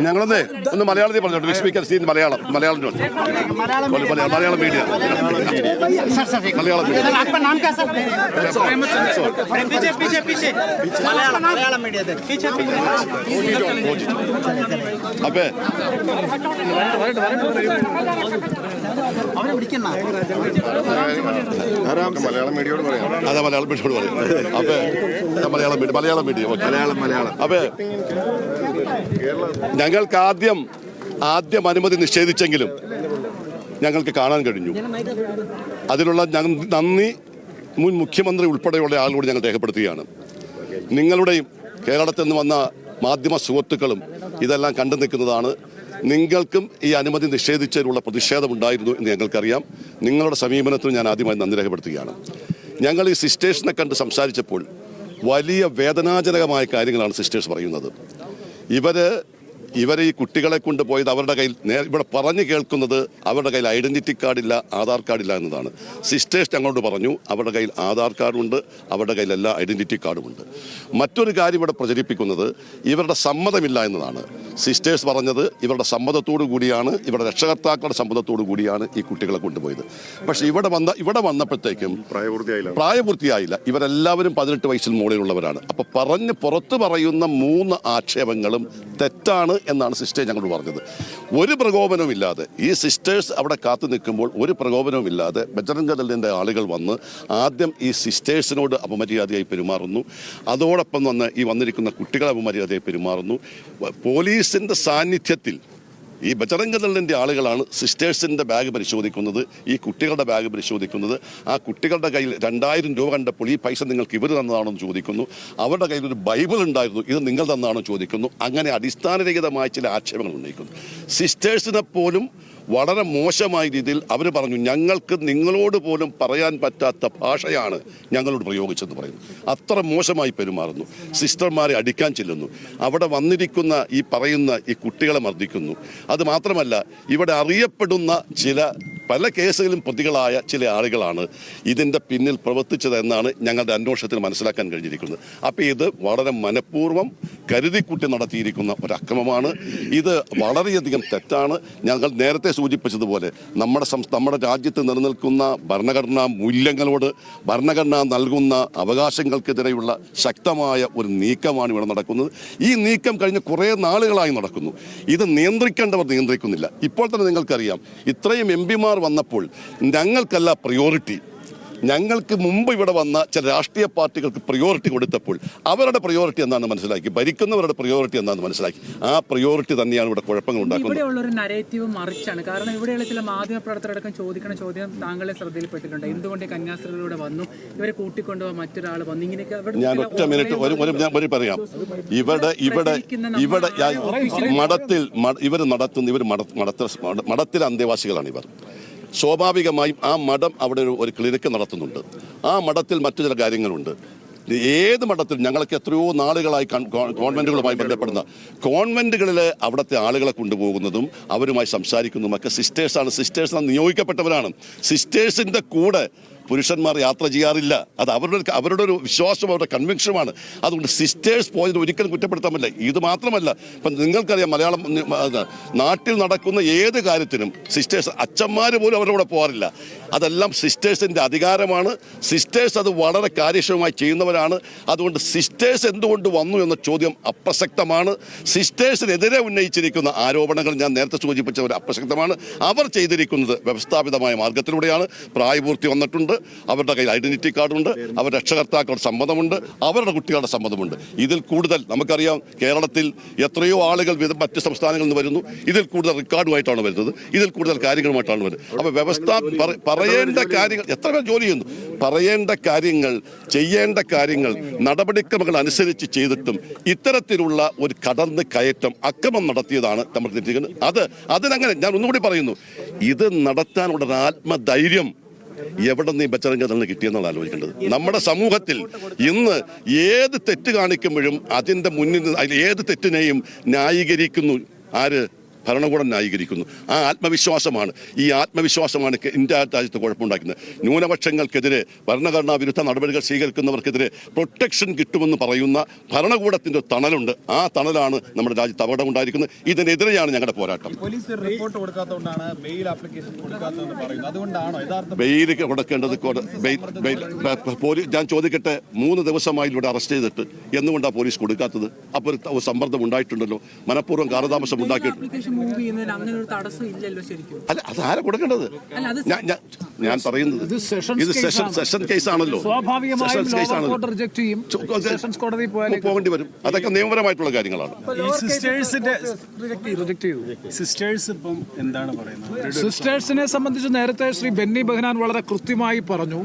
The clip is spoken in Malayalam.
ഞങ്ങളൊന്ന് ഒന്ന് മലയാളത്തിൽ പറഞ്ഞോട്ടെ. വിസ്മിക്കൽ സീൻ മലയാളം മലയാളം മീഡിയ അപ്പേ മലയാളം മീഡിയോട് പറയാം. അതെ മലയാളം മീഡിയോട് പറയാം. അപ്പേ മലയാളം മീഡിയ അപ്പേ ഞങ്ങൾക്ക് ആദ്യം അനുമതി നിഷേധിച്ചെങ്കിലും ഞങ്ങൾക്ക് കാണാൻ കഴിഞ്ഞു. അതിനുള്ള നന്ദി മുൻ മുഖ്യമന്ത്രി ഉൾപ്പെടെയുള്ള ആളുകളോട് ഞങ്ങൾ രേഖപ്പെടുത്തുകയാണ്. നിങ്ങളുടെയും കേരളത്തിൽ നിന്ന് വന്ന മാധ്യമ സുഹൃത്തുക്കളും ഇതെല്ലാം കണ്ടു നിൽക്കുന്നതാണ്. നിങ്ങൾക്കും ഈ അനുമതി നിഷേധിച്ചതിനുള്ള പ്രതിഷേധമുണ്ടായിരുന്നു എന്ന് ഞങ്ങൾക്കറിയാം. നിങ്ങളുടെ സമീപനത്തിന് ഞാൻ ആദ്യമായി നന്ദി രേഖപ്പെടുത്തുകയാണ്. ഞങ്ങൾ ഈ സിസ്റ്റേഴ്സിനെ കണ്ട് സംസാരിച്ചപ്പോൾ വലിയ വേദനാജനകമായ കാര്യങ്ങളാണ് സിസ്റ്റേഴ്സ് പറയുന്നത്. ഇവരെ ഈ കുട്ടികളെ കൊണ്ടുപോയത് അവരുടെ കയ്യിൽ ഇവിടെ പറഞ്ഞു കേൾക്കുന്നത് അവരുടെ കയ്യിൽ ഐഡന്റിറ്റി കാർഡില്ല, ആധാർ കാർഡില്ല എന്നതാണ്. സിസ്റ്റേഴ്സ് ഞങ്ങളോട് പറഞ്ഞു അവരുടെ കയ്യിൽ ആധാർ കാർഡുണ്ട്, അവരുടെ കയ്യിൽ എല്ലാ ഐഡന്റിറ്റി കാർഡുമുണ്ട്. മറ്റൊരു കാര്യം ഇവിടെ പ്രചരിപ്പിക്കുന്നത് ഇവരുടെ സമ്മതമില്ല എന്നതാണ്. സിസ്റ്റേഴ്സ് പറഞ്ഞത് ഇവരുടെ സമ്മതത്തോടു കൂടിയാണ്, ഇവരുടെ രക്ഷകർത്താക്കളുടെ സമ്മതത്തോടു കൂടിയാണ് ഈ കുട്ടികളെ കൊണ്ടുപോയത്. പക്ഷെ ഇവിടെ വന്നപ്പോഴത്തേക്കും പ്രായപൂർത്തിയായില്ല. ഇവരെല്ലാവരും 18 വയസ്സിൽ മുകളിലുള്ളവരാണ്. അപ്പൊ പുറത്ത് പറയുന്ന 3 ആക്ഷേപങ്ങളും തെറ്റാണ് എന്നാണ് സിസ്റ്റേഴ്സ് ഞങ്ങളോട് പറഞ്ഞത്. ഒരു പ്രകോപനവുമില്ലാതെ ഈ സിസ്റ്റേഴ്സ് അവിടെ കാത്തു നിൽക്കുമ്പോൾ ഒരു പ്രകോപനവുമില്ലാതെ ബജറംഗ് ദളിന്റെ ആളുകൾ വന്ന് ആദ്യം ഈ സിസ്റ്റേഴ്സിനോട് അപമര്യാദയായി പെരുമാറുന്നു. അതോടൊപ്പം വന്ന് ഈ വന്നിരിക്കുന്ന കുട്ടികളെ അപമര്യാദയായി പെരുമാറുന്നു. പോലീസിന്റെ സാന്നിധ്യത്തിൽ ഈ ബജറംഗ് ദളിന്റെ ആളുകളാണ് സിസ്റ്റേഴ്സിന്റെ ബാഗ് പരിശോധിക്കുന്നത്, ഈ കുട്ടികളുടെ ബാഗ് പരിശോധിക്കുന്നത്. ആ കുട്ടികളുടെ കയ്യിൽ 2000 രൂപ കണ്ടപ്പോൾ ഈ പൈസ നിങ്ങൾക്ക് ഇവർ തന്നതാണോ എന്ന് ചോദിക്കുന്നു. അവരുടെ കയ്യിൽ ഒരു ബൈബിൾ ഉണ്ടായിരുന്നു, ഇത് നിങ്ങൾ തന്നാണോ ചോദിക്കുന്നു. അങ്ങനെ അടിസ്ഥാനരഹിതമായ ചില ആക്ഷേപങ്ങൾ ഉന്നയിക്കുന്നു. സിസ്റ്റേഴ്സിനെ പോലും വളരെ മോശമായ രീതിയിൽ അവർ പറഞ്ഞു, ഞങ്ങൾക്ക് നിങ്ങളോട് പോലും പറയാൻ പറ്റാത്ത ഭാഷയാണ് ഞങ്ങളോട് പ്രയോഗിച്ചെന്ന് പറയുന്നു. അത്ര മോശമായി പെരുമാറുന്നു. സിസ്റ്റർമാരെ അടിക്കാൻ ചെല്ലുന്നു. അവിടെ വന്നിരിക്കുന്ന ഈ പറയുന്ന ഈ കുട്ടികളെ മർദ്ദിക്കുന്നു. അത് മാത്രമല്ല, ഇവിടെ അറിയപ്പെടുന്ന പല കേസുകളിലും പ്രതികളായ ചില ആളുകളാണ് ഇതിൻ്റെ പിന്നിൽ പ്രവർത്തിച്ചതെന്നാണ് ഞങ്ങളുടെ അന്വേഷണത്തിൽ മനസ്സിലാക്കാൻ കഴിഞ്ഞിരിക്കുന്നത്. അപ്പോൾ ഇത് വളരെ മനഃപൂർവ്വം കരുതിക്കുട്ടി നടത്തിയിരിക്കുന്ന ഒരു അക്രമമാണ്. ഇത് വളരെയധികം തെറ്റാണ്. ഞങ്ങൾ നേരത്തെ സൂചിപ്പിച്ചതുപോലെ നമ്മുടെ രാജ്യത്ത് നിലനിൽക്കുന്ന ഭരണഘടനാ മൂല്യങ്ങളോട്, ഭരണഘടന നൽകുന്ന അവകാശങ്ങൾക്കെതിരെയുള്ള ശക്തമായ ഒരു നീക്കമാണ് ഇവിടെ നടക്കുന്നത്. ഈ നീക്കം കഴിഞ്ഞ് കുറേ നാളുകളായി നടക്കുന്നു. ഇത് നിയന്ത്രിക്കേണ്ടവർ നിയന്ത്രിക്കുന്നില്ല. ഇപ്പോൾ തന്നെ നിങ്ങൾക്കറിയാം, ഇത്രയും MP വന്നപ്പോൾ ഞങ്ങൾക്കല്ല പ്രയോറിറ്റി. ഞങ്ങൾക്ക് മുമ്പ് ഇവിടെ വന്ന ചില രാഷ്ട്രീയ പാർട്ടികൾക്ക് പ്രയോറിറ്റി കൊടുത്തപ്പോൾ അവരുടെ പ്രയോറിറ്റി എന്താണെന്ന് മനസ്സിലാക്കി, ഭരിക്കുന്നവരുടെ പ്രയോറിറ്റി എന്താണെന്ന് മനസ്സിലാക്കി. ആ പ്രയോറിറ്റി തന്നെയാണ് ഇവിടെ കുഴപ്പങ്ങൾ ഉണ്ടാക്കുന്നത്. ഇവിടെയുള്ള ഒരു നരേറ്റീവ് മറിച്ചാണ്. കാരണം ഇവിടെയുള്ള ചില മാധ്യമ പ്രവർത്തകരടക്കം ചോദിക്കുന്ന ചോദ്യം താങ്കളെ ശ്രദ്ധയിൽപ്പെട്ടിട്ടുണ്ട്. എന്തുകൊണ്ട് കന്യാസ്ത്രീകളിലൂടെ വന്നു, ഇവരെ കൂട്ടിക്കൊണ്ടുപോകാൻ മറ്റൊരാൾ വന്നു, ഇങ്ങനെയൊക്കെ. ഞാൻ ഒറ്റ മിനിറ്റ് പറയാം. ഇവിടെ മഠത്തിലെ അന്തേവാസികളാണ് ഇവർ. സ്വാഭാവികമായും ആ മഠം അവിടെ ഒരു ക്ലിനിക്ക് നടത്തുന്നുണ്ട്. ആ മഠത്തിൽ മറ്റു ചില കാര്യങ്ങളുണ്ട്. ഏത് മഠത്തിൽ ഞങ്ങൾക്ക് എത്രയോ നാളുകളായി കോൺവെന്റുകളുമായി ബന്ധപ്പെടുന്ന കോൺവെന്റുകളിൽ അവിടുത്തെ ആളുകളെ കൊണ്ടുപോകുന്നതും അവരുമായി സംസാരിക്കുന്നതും ഒക്കെ സിസ്റ്റേഴ്സാണ് നിയോഗിക്കപ്പെട്ടവരാണ്. സിസ്റ്റേഴ്സിന്റെ കൂടെ പുരുഷന്മാർ യാത്ര ചെയ്യാറില്ല. അത് അവരുടെ ഒരു വിശ്വാസം, അവരുടെ കൺവിക്ഷനുമാണ്. അതുകൊണ്ട് സിസ്റ്റേഴ്സ് പോയത് ഒരിക്കലും കുറ്റപ്പെടുത്താൻ പറ്റില്ല. ഇത് മാത്രമല്ല, ഇപ്പം നിങ്ങൾക്കറിയാം, നാട്ടിൽ നടക്കുന്ന ഏത് കാര്യത്തിനും സിസ്റ്റേഴ്സ്, അച്ഛന്മാർ പോലും അവരുടെ കൂടെ പോകാറില്ല. അതെല്ലാം സിസ്റ്റേഴ്സിൻ്റെ അധികാരമാണ്. സിസ്റ്റേഴ്സ് അത് വളരെ കാര്യക്ഷമമായി ചെയ്യുന്നവരാണ്. അതുകൊണ്ട് സിസ്റ്റേഴ്സ് എന്തുകൊണ്ട് വന്നു എന്ന ചോദ്യം അപ്രസക്തമാണ്. സിസ്റ്റേഴ്സിനെതിരെ ഉന്നയിച്ചിരിക്കുന്ന ആരോപണങ്ങൾ ഞാൻ നേരത്തെ സൂചിപ്പിച്ചവർ അപ്രസക്തമാണ്. അവർ ചെയ്തിരിക്കുന്നത് വ്യവസ്ഥാപിതമായ മാർഗത്തിലൂടെയാണ്. പ്രായപൂർത്തി വന്നിട്ടുണ്ട്, അവരുടെ കയ്യിൽ ഐഡന്റിറ്റി കാർഡുണ്ട്, അവരുടെ രക്ഷകർത്താക്കളുടെ സമ്മതമുണ്ട്, അവരുടെ കുട്ടികളുടെ സമ്മതമുണ്ട്. ഇതിൽ കൂടുതൽ നമുക്കറിയാം, കേരളത്തിൽ എത്രയോ ആളുകൾ മറ്റ് സംസ്ഥാനങ്ങളിൽ നിന്ന് വരുന്നു. ഇതിൽ കൂടുതൽ റെക്കോർഡുമായിട്ടാണ് വരുന്നത്, ഇതിൽ കൂടുതൽ കാര്യങ്ങളുമായിട്ടാണ് വരുന്നത്. അപ്പോൾ വ്യവസ്ഥ പറയേണ്ട കാര്യങ്ങൾ, എത്ര പേർ ജോലി ചെയ്യുന്നു, പറയേണ്ട കാര്യങ്ങൾ, ചെയ്യേണ്ട കാര്യങ്ങൾ നടപടിക്രമങ്ങൾ അനുസരിച്ച് ചെയ്തിട്ടും ഇത്തരത്തിലുള്ള ഒരു കടന്ന് കയറ്റം, അക്രമം നടത്തിയതാണ് നമ്മൾ തിരിച്ചിരിക്കുന്നത്. അതിനങ്ങനെ ഞാൻ ഒന്നുകൂടി പറയുന്നു, ഇത് നടത്താനുള്ള ആത്മധൈര്യം എവിടെ നിന്ന് ഈ ബജറംഗ് ദളിന് കിട്ടിയെന്നാണ് ആലോചിക്കേണ്ടത്. നമ്മുടെ സമൂഹത്തിൽ ഇന്ന് ഏത് തെറ്റ് കാണിക്കുമ്പോഴും അതിൻ്റെ മുന്നിൽ ഏത് തെറ്റിനെയും ന്യായീകരിക്കുന്നു ആര്? ഭരണകൂടം ന്യായീകരിക്കുന്നു. ആ ആത്മവിശ്വാസമാണ് ഇന്ത്യ രാജ്യത്ത് കുഴപ്പമുണ്ടാക്കുന്നത്. ന്യൂനപക്ഷങ്ങൾക്കെതിരെ ഭരണഘടനാ വിരുദ്ധ നടപടികൾ സ്വീകരിക്കുന്നവർക്കെതിരെ പ്രൊട്ടക്ഷൻ കിട്ടുമെന്ന് പറയുന്ന ഭരണകൂടത്തിന്റെ തണലുണ്ട്. ആ തണലാണ് നമ്മുടെ രാജ്യത്ത് അപകടം ഉണ്ടായിരിക്കുന്നത്. ഇതിനെതിരെയാണ് ഞങ്ങളുടെ പോരാട്ടം. പോലീസ് റിപ്പോർട്ട് കൊടുക്കാത്തതുകൊണ്ടാണ് ബെയിൽ ആപ്ലിക്കേഷൻ കൊടുക്കാത്തതെന്ന് പറയുന്നത്. അതുകൊണ്ടാണോ യഥാർത്ഥ ബെയിൽ കൊടുക്കേണ്ടത്? ഞാൻ ചോദിക്കട്ടെ, 3 ദിവസമായി ഇവിടെ അറസ്റ്റ് ചെയ്തിട്ട് എന്തുകൊണ്ടാണ് പോലീസ് കൊടുക്കാത്തത്? അപ്പോൾ ഒരു സമ്മർദ്ദം ഉണ്ടായിട്ടുണ്ടല്ലോ, മനഃപൂർവ്വം കാലതാമസം ഉണ്ടാക്കിയിട്ട്. ആപ്ലിക്കേഷൻ മൂവ് ചെയ്യുന്നതിന് അങ്ങനെ ഒരു തടസ്സം ഇല്ലല്ലോ ശരിക്കും. അല്ല, അത് ആരാ കൊടുക്കേണ്ടത്? ഞാൻ പറയുന്നത് ഇത് സെഷൻ കേസാണല്ലോ. സ്വാഭാവികമായും ലോവർ കോടതി റിജക്ട് ചെയ്യും. സെഷൻസ് കോടതി പോകേണ്ടി വരും. അതൊക്കെ നിയമപരമായിട്ടുള്ള കാര്യങ്ങളാണ്. സിസ്റ്റേഴ്സ് ഇപ്പം എന്താണ് പറയുന്നത്? സിസ്റ്റേഴ്സിനെ സംബന്ധിച്ച് നേരത്തെ ശ്രീ ബെന്നി ബെഹനാൻ വളരെ കൃത്യമായി പറഞ്ഞു.